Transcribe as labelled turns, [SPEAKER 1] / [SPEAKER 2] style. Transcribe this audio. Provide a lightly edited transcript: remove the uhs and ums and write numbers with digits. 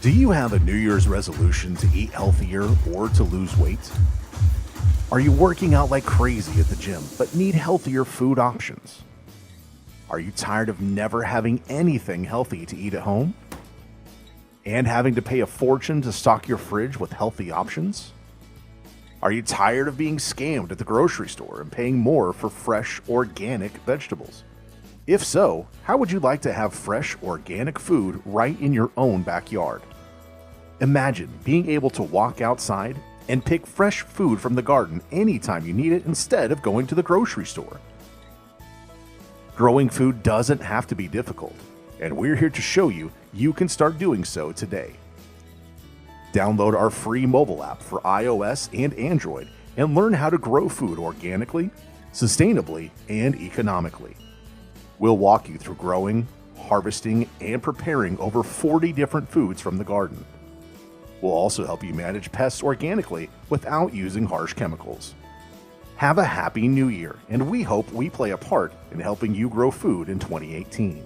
[SPEAKER 1] Do you have a New Year's resolution to eat healthier or to lose weight? Are you working out like crazy at the gym but need healthier food options? Are you tired of never having anything healthy to eat at home? And having to pay a fortune to stock your fridge with healthy options? Are you tired of being scammed at the grocery store and paying more for fresh, organic vegetables? If so, how would you like to have fresh, organic food right in your own backyard? Imagine being able to walk outside and pick fresh food from the garden anytime you need it instead of going to the grocery store. Growing food doesn't have to be difficult, and we're here to show you you can start doing so today. Download our free mobile app for iOS and Android and learn how to grow food organically, sustainably, and economically. We'll walk you through growing, harvesting, and preparing over 40 different foods from the garden. We'll also help you manage pests organically without using harsh chemicals. Have a happy new year, and we hope we play a part in helping you grow food in 2018.